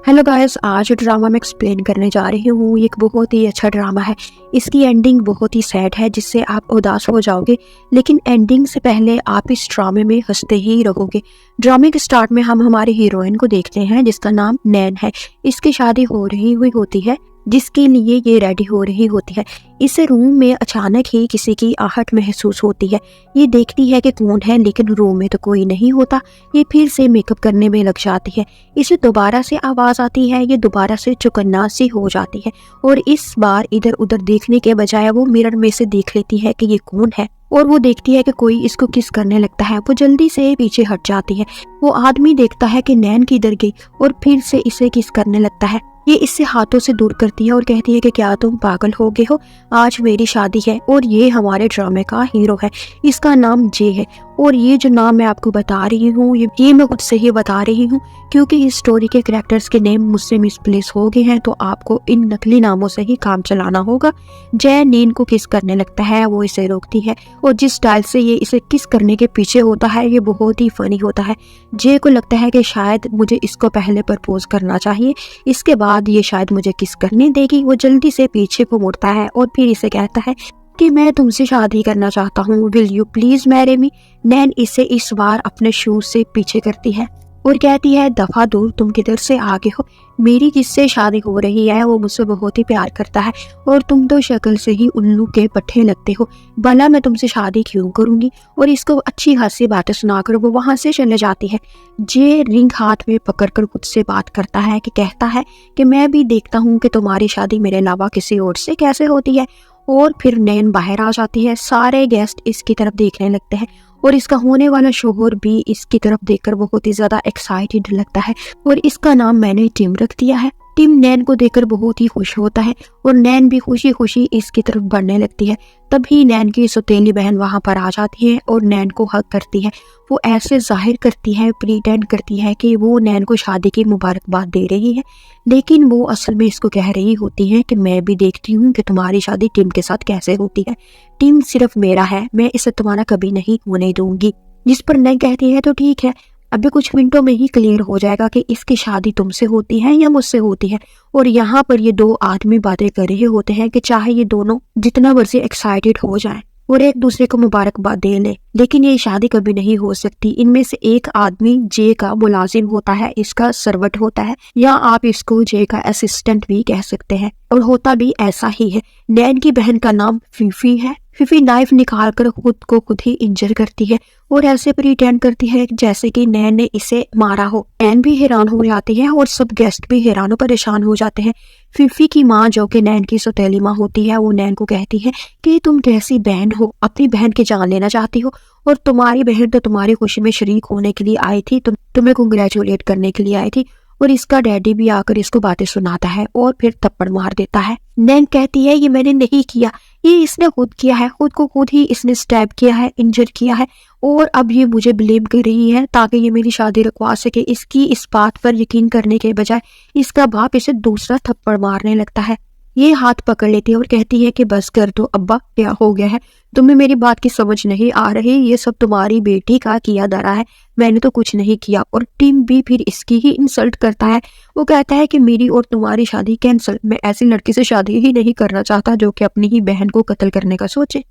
Hello guys, आज जो drama मैं एक्सप्लेन करने जा रही हूँ ये एक बहुत ही अच्छा ड्रामा है। इसकी एंडिंग बहुत ही सैड है जिससे आप उदास हो जाओगे, लेकिन एंडिंग से पहले आप इस ड्रामे में हंसते ही रहोगे। ड्रामे के स्टार्ट में हम हमारी हीरोइन को देखते हैं जिसका नाम नैन है। इसकी शादी हो रही हुई होती है जिसके लिए ये रेडी हो रही होती है। इस रूम में अचानक ही किसी की आहट महसूस होती है। ये देखती है कि कौन है, लेकिन रूम में तो कोई नहीं होता। ये फिर से मेकअप करने में लग जाती है। इसे दोबारा से आवाज आती है। ये दोबारा से चौकन्ना सी हो जाती है और इस बार इधर उधर देखने के बजाय वो मिरर में से देख लेती है कि ये कौन है और वो देखती है कि कोई इसको किस करने लगता है। वो जल्दी से पीछे हट जाती है। वो आदमी देखता है कि नैन किधर गई और फिर से इसे किस करने लगता है। ये इससे हाथों से दूर करती है और कहती है कि क्या तुम पागल हो गए हो, आज मेरी शादी है। और ये हमारे ड्रामे का हीरो है, इसका नाम जे है। और ये जो नाम मैं आपको बता रही हूँ ये मैं खुद से ही बता रही हूँ, क्योंकि इस स्टोरी के कैरेक्टर्स के नेम मुझसे मिसप्लेस हो गए हैं, तो आपको इन नकली नामों से ही काम चलाना होगा। जय नीन को किस करने लगता है, वो इसे रोकती है और जिस स्टाइल से ये इसे किस करने के पीछे होता है ये बहुत ही फनी होता है। जय को लगता है कि शायद मुझे इसको पहले प्रपोज करना चाहिए, इसके बाद ये शायद मुझे किस करने देगी। वो जल्दी से पीछे को मुड़ता है और फिर इसे कहता है कि मैं तुमसे शादी करना चाहता हूँ, will you please marry me. नैन इसे इस बार अपने शूज से पीछे करती है और कहती है दफा दूर, तुम किधर से आगे हो, मेरी जिससे शादी हो रही है वो मुझसे बहुत ही प्यार करता है और तुम तो शक्ल से ही उल्लू के पट्टे लगते हो, भला मैं तुमसे शादी क्यों करूंगी। और इसको अच्छी खासी बातें सुनाकर वो वहां से चले जाती है। जे रिंग हाथ में पकड़कर खुद से बात करता है कि कहता है कि मैं भी देखता हूँ कि तुम्हारी शादी मेरे अलावा किसी और से कैसे होती है। और फिर नैन बाहर आ जाती है। सारे गेस्ट इसकी तरफ देखने लगते हैं और इसका होने वाला शोहर भी इसकी तरफ देखकर बहुत ही ज्यादा एक्साइटेड लगता है और इसका नाम मैंने टिम रख दिया है। टिम नैन को देखकर बहुत ही खुश होता है और नैन भी खुशी खुशी इसकी तरफ बढ़ने लगती है। तभी नैन की सौतेली बहन वहां पर आ जाती है और नैन को हक करती है। वो ऐसे जाहिर करती है, प्रीटेंड करती है कि वो नैन को शादी की मुबारकबाद दे रही है, लेकिन वो असल में इसको कह रही होती है कि मैं भी देखती हूँ कि तुम्हारी शादी टिम के साथ कैसे होती है। टिम सिर्फ मेरा है, मैं इसे तुम्हारा कभी नहीं होने दूंगी। जिस पर नैन कहती है तो ठीक है, अभी कुछ मिनटों में ही क्लियर हो जाएगा कि इसकी शादी तुमसे होती है या मुझसे होती है। और यहाँ पर ये दो आदमी बातें कर रहे होते हैं कि चाहे ये दोनों जितना मर्जी एक्साइटेड हो जाएं और एक दूसरे को मुबारकबाद दे ले, लेकिन ये शादी कभी नहीं हो सकती। इनमें से एक आदमी जे का मुलाजिम होता है, इसका सर्वेंट होता है, या आप इसको जे का असिस्टेंट भी कह सकते हैं, और होता भी ऐसा ही है। नैन की बहन का नाम फीफी है। फीफी नाइफ निकालकर खुद को खुद ही इंजर करती है और ऐसे प्रिटेंड करती है जैसे कि नैन ने इसे मारा हो। नैन भी हैरान हो जाती है और सब गेस्ट भी हैरान और परेशान हो जाते हैं। फीफी की माँ, जो कि नैन की सौतेली माँ होती है, वो नैन को कहती है कि तुम कैसी बहन हो, अपनी बहन की जान लेना चाहती हो, और तुम्हारी बहन तो तुम्हारी खुशी में शरीक होने के लिए आई थी, तुम्हें कंग्रेचुलेट करने के लिए आई थी। और इसका डैडी भी आकर इसको बातें सुनाता है और फिर थप्पड़ मार देता है। नैन कहती है ये मैंने नहीं किया, ये इसने खुद किया है, खुद को खुद ही इसने स्टैब किया है, इंजर किया है, और अब ये मुझे ब्लेम कर रही है ताकि ये मेरी शादी रुकवा सके। इसकी इस बात पर यकीन करने के बजाय इसका बाप इसे दूसरा थप्पड़ मारने लगता है। ये हाथ पकड़ लेती है और कहती है कि बस कर दो अब्बा, क्या हो गया है, तुम्हें मेरी बात की समझ नहीं आ रही, ये सब तुम्हारी बेटी का किया धरा है, मैंने तो कुछ नहीं किया। और टिम भी फिर इसकी ही इंसल्ट करता है। वो कहता है कि मेरी और तुम्हारी शादी कैंसिल, मैं ऐसी लड़की से शादी ही नहीं करना चाहता जो कि अपनी ही बहन को कत्ल करने का सोचे।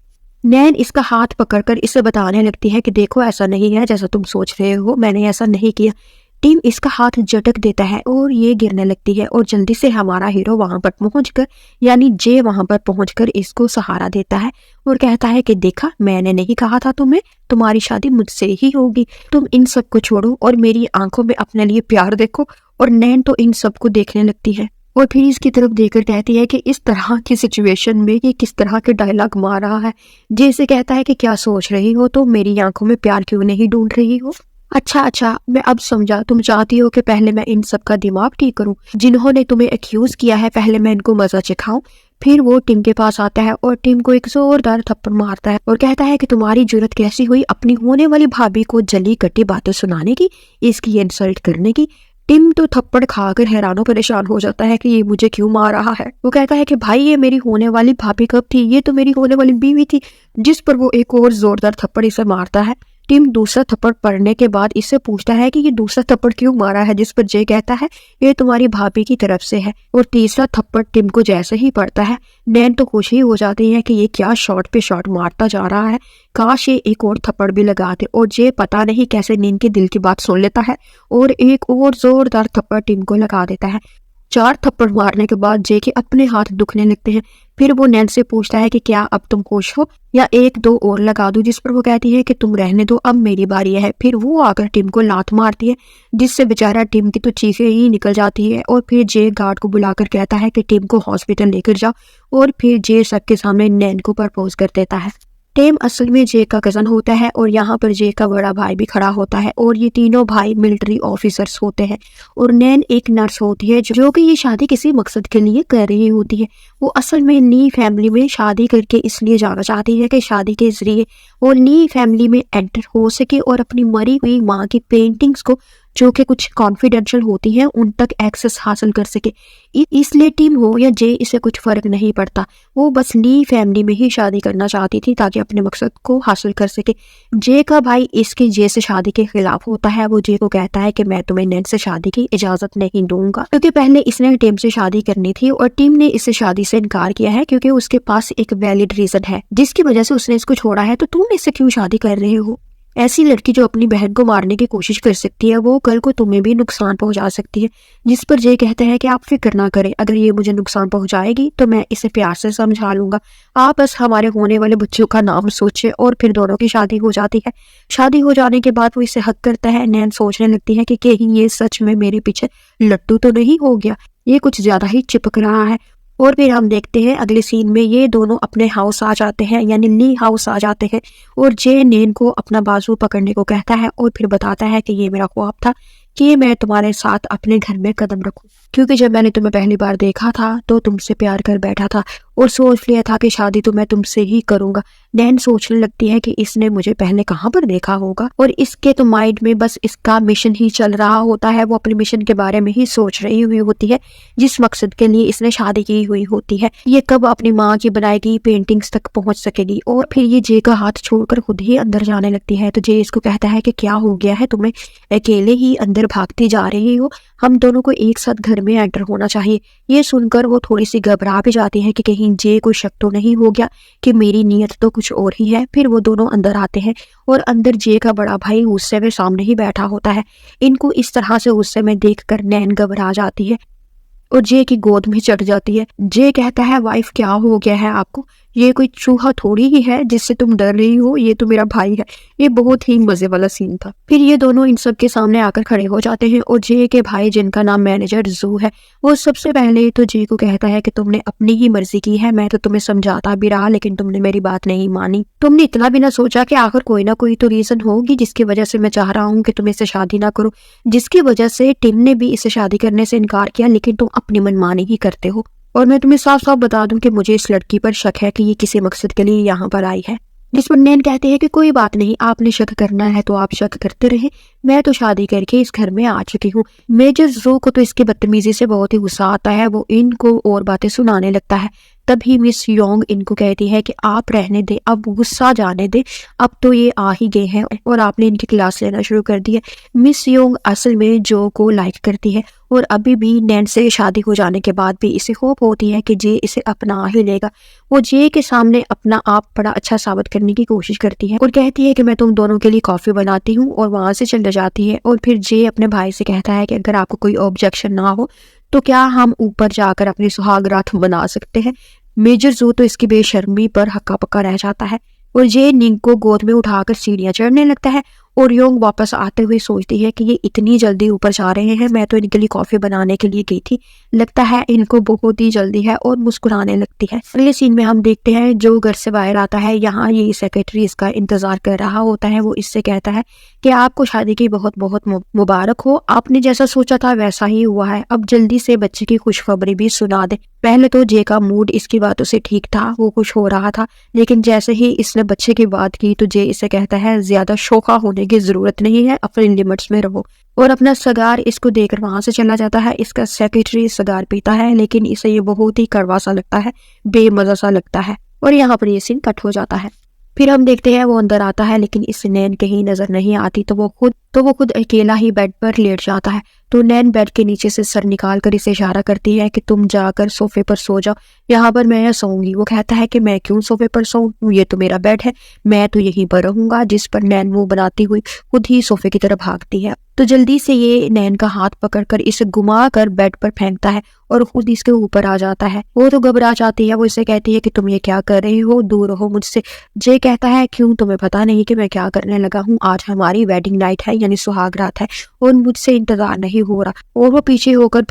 नैन इसका हाथ पकड़कर इसे बताने लगती है कि देखो ऐसा नहीं है जैसा तुम सोच रहे हो, मैंने ऐसा नहीं किया। टिम इसका हाथ झटक देता है और ये गिरने लगती है और जल्दी से हमारा हीरो वहां पर पहुंचकर, यानी जे वहां पर पहुंचकर इसको सहारा देता है और कहता है कि देखा, मैंने नहीं कहा था तुम्हें, तुम्हारी शादी मुझसे ही होगी, तुम इन सब को छोड़ो और मेरी आंखों में अपने लिए प्यार देखो। और नैन तो इन सब को देखने लगती है और फिर इसकी तरफ देखकर कहती है कि इस तरह की सिचुएशन में ये किस तरह के डायलॉग मार रहा है। जैसे कहता है कि क्या सोच रही हो, तो मेरी आंखों में प्यार क्यों नहीं ढूंढ रही हो। अच्छा, मैं अब समझा, तुम चाहती हो कि पहले मैं इन सब का दिमाग ठीक करूं, जिन्होंने तुम्हें एक्यूज किया है, पहले मैं इनको मजा चखाऊं। फिर वो टिम के पास आता है और टिम को एक जोरदार थप्पड़ मारता है और कहता है कि तुम्हारी जुर्रत कैसी हुई अपनी होने वाली भाभी को जली कटी बातें सुनाने की, इसकी इंसल्ट करने की। टिम तो थप्पड़ खाकर हैरान परेशान हो जाता है कि ये मुझे क्यों मार रहा है। वो कहता है कि भाई ये मेरी होने वाली भाभी कब थी, ये तो मेरी होने वाली बीवी थी। जिस पर वो एक और जोरदार थप्पड़ इसे मारता है। टिम दूसरा थप्पड़ पड़ने के बाद इससे पूछता है कि ये दूसरा थप्पड़ क्यों मारा है, जिस पर जे कहता है ये तुम्हारी भाभी की तरफ से है। और तीसरा थप्पड़ टिम को जैसे ही पड़ता है नैन तो खुशी हो जाती है कि ये क्या शॉट पे शॉट मारता जा रहा है, काश ये एक और थप्पड़ भी लगा दे। और जे पता नहीं कैसे नैन के दिल की बात सुन लेता है और एक और जोरदार थप्पड़ टिम को लगा देता है। 4 थप्पड़ मारने के बाद जे के अपने हाथ दुखने लगते हैं। फिर वो नैन से पूछता है कि क्या अब तुम खुश हो या 1-2 और लगा दूं, जिस पर वो कहती है कि तुम रहने दो, अब मेरी बारी है। फिर वो आकर टिम को लात मारती है, जिससे बेचारा टिम की तो चीखें ही निकल जाती है। और फिर जे गार्ड को बुलाकर कहता है कि टिम को हॉस्पिटल लेकर जाओ। और फिर जे सबके सामने नैन को प्रपोज कर देता है। टिम असल में जे का कजन होता है और यहाँ पर जे का बड़ा भाई भी खड़ा होता है और ये तीनों भाई मिलिट्री ऑफिसर्स होते हैं। और नैन एक नर्स होती है जो कि ये शादी किसी मकसद के लिए कर रही होती है। वो असल में ली फैमिली में शादी करके इसलिए जाना चाहती है कि शादी के जरिए वो ली फैमिली में एंटर हो सके और अपनी मरी हुई माँ की पेंटिंग्स को, जो कि कुछ कॉन्फिडेंशियल होती हैं, उन तक एक्सेस हासिल कर सके। इसलिए टिम हो या जे इसे कुछ फर्क नहीं पड़ता, वो बस ली फैमिली में ही शादी करना चाहती थी ताकि अपने मकसद को हासिल कर सके। जे का भाई इसके जे से शादी के खिलाफ होता है। वो जे को कहता है कि मैं तुम्हें नैन से शादी की इजाजत नहीं दूंगा, क्योंकि पहले इसने टिम से शादी करनी थी और टिम ने इससे शादी से इनकार किया है क्योंकि उसके पास एक वैलिड रीजन है जिसकी वजह से उसने इसको छोड़ा है। तो तुम इससे क्यों शादी कर रहे हो? ऐसी लड़की जो अपनी बहन को मारने की कोशिश कर सकती है वो कल को तुम्हें भी नुकसान पहुंचा सकती है। जिस पर जे कहते हैं कि आप फिक्र ना करें, अगर ये मुझे नुकसान पहुंचाएगी तो मैं इसे प्यार से समझा लूंगा, आप बस हमारे होने वाले बच्चों का नाम सोचे। और फिर दोनों की शादी हो जाती है। शादी हो जाने के बाद वो इसे हक करता है। नैन सोचने लगती है कि कहीं ये सच में मेरे पीछे लट्टू तो नहीं हो गया, ये कुछ ज्यादा ही चिपक रहा है। और फिर हम देखते हैं अगले सीन में ये दोनों अपने हाउस आ जाते हैं, यानी ली हाउस आ जाते हैं। और जे नैन को अपना बाजू पकड़ने को कहता है और फिर बताता है कि ये मेरा ख्वाब था कि मैं तुम्हारे साथ अपने घर में कदम रखूं, क्योंकि जब मैंने तुम्हें पहली बार देखा था तो तुमसे प्यार कर बैठा था और सोच लिया था कि शादी तो मैं तुमसे ही करूंगा। नैन सोचने लगती है कि इसने मुझे पहले कहाँ पर देखा होगा और इसके तो माइंड में बस इसका मिशन ही चल रहा होता है। वो अपने मिशन के बारे में ही सोच रही हुई होती है जिस मकसद के लिए इसने शादी की हुई होती है। ये कब अपनी माँ की बनाई गई पेंटिंग्स तक पहुंच सकेगी। और फिर ये जे का हाथ छोड़कर खुद ही अंदर जाने लगती है। तो जे इसको कहता है कि क्या हो गया है, तुम्हें अकेले ही अंदर भागती जा रही हो, हम दोनों को एक साथ घर में एंटर होना चाहिए। ये सुनकर वो थोड़ी सी घबरा भी जाती है कि कहीं जे को शक तो नहीं हो गया कि मेरी नीयत तो कुछ और ही है। फिर वो दोनों अंदर आते हैं और अंदर जे का बड़ा भाई गुस्से में सामने ही बैठा होता है। इनको इस तरह से गुस्से में देखकर नैन घबरा जाती है और जे की गोद में चढ़ जाती है। जे कहता है वाइफ क्या हो गया है आपको, ये कोई चूहा थोड़ी ही है जिससे तुम डर रही हो, ये तो मेरा भाई है। ये बहुत ही मजे वाला सीन था। फिर ये दोनों इन सब के सामने आकर खड़े हो जाते हैं और जे के भाई जिनका नाम मैनेजर जू है वो सबसे पहले तो जे को कहता है कि तुमने अपनी ही मर्जी की है, मैं तो तुम्हें समझाता भी रहा लेकिन तुमने मेरी बात नहीं मानी। तुमने इतना भी ना सोचा कि आखिर कोई ना कोई तो रीजन होगी जिसकी वजह से मैं चाह रहा हूँ कि तुम इससे शादी ना करो, जिसकी वजह से टिम ने भी इसे शादी करने से इनकार किया, लेकिन तुम अपनी मनमानी ही करते हो। और मैं तुम्हें साफ साफ बता दूं कि मुझे इस लड़की पर शक है कि ये किसी मकसद के लिए यहाँ पर आई है। जिस पर नैन कहते हैं कि कोई बात नहीं, आपने शक करना है तो आप शक करते रहे, मैं तो शादी करके इस घर में आ चुकी हूँ। मेजर जू को तो इसकी बदतमीजी से बहुत ही गुस्सा आता है, वो इनको और बातें सुनाने लगता है। तभी मिस योंग इनको कहती है कि आप रहने दे, अब गुस्सा जाने दे, अब तो ये आ ही गए हैं और आपने इनकी क्लास लेना शुरू कर दी है। मिस योंग असल में जो को लाइक करती है और अभी भी नैन से शादी हो जाने के बाद भी इसे होप होती है कि जे इसे अपना ही लेगा। वो जे के सामने अपना आप बड़ा अच्छा साबित करने की कोशिश करती है और कहती है कि मैं तुम दोनों के लिए कॉफी बनाती हूँ और वहां से चले जाती है। और फिर जे अपने भाई से कहता है कि अगर आपको कोई ऑब्जेक्शन ना हो तो क्या हम ऊपर जाकर अपनी सुहाग रात मना सकते हैं। मेजर जू तो इसकी बेशर्मी पर हक्का पक्का रह जाता है और जे निंग को गोद में उठाकर सीढ़ियां चढ़ने लगता है। और योंग वापस आते हुए सोचती है कि ये इतनी जल्दी ऊपर जा रहे हैं, मैं तो इनके लिए कॉफी बनाने के लिए गई थी, लगता है इनको बहुत ही जल्दी है, और मुस्कुराने लगती है। अगले सीन में हम देखते हैं जो घर से बाहर आता है, यहाँ ये सेक्रेटरी इसका इंतजार कर रहा होता है। वो इससे कहता है कि आपको शादी की बहुत बहुत मुबारक हो, आपने जैसा सोचा था वैसा ही हुआ है, अब जल्दी से बच्चे की खुशखबरी भी सुना दे। पहले तो जे का मूड इसकी बातों से ठीक था, वो खुश हो रहा था, लेकिन जैसे ही इसने बच्चे की बात की तो जे इसे कहता है ज्यादा शोखा होने की जरूरत नहीं है, अपने लिमिट्स में रहो, और अपना सगार इसको देकर वहां से चला जाता है। इसका सेक्रेटरी सगार पीता है लेकिन इसे ये बहुत ही कड़वा सा लगता है, बेमजा सा लगता है, और यहाँ पर ये सीन कट हो जाता है। फिर हम देखते हैं वो अंदर आता है, लेकिन इस नैन कहीं नजर नहीं आती, तो वो खुद अकेला ही बेड पर लेट जाता है। तो नैन बेड के नीचे से सर निकाल कर इसे इशारा करती है कि तुम जाकर सोफे पर सो जाओ, यहाँ पर मैं सोऊंगी। वो कहता है कि मैं क्यों सोफे पर सोऊं, ये तो मेरा बेड है, मैं तो यहीं पर रहूंगा। जिस पर नैन मुंह बनाती हुई खुद ही सोफे की तरफ भागती है। तो जल्दी से ये नैन का हाथ पकड़कर इसे घुमा कर बेड पर फेंकता है और खुद इसके ऊपर आ जाता है। वो तो घबरा जाती है, वो इसे कहती है कि तुम ये क्या कर रही हो, दूर रहो मुझसे। जे कहता है क्यों, तुम्हें पता नहीं कि मैं क्या करने लगा हूँ, आज हमारी वेडिंग नाइट है, यानी सुहाग रात है, और मुझसे इंतजार नहीं हो रहा। और वो पीछे होकर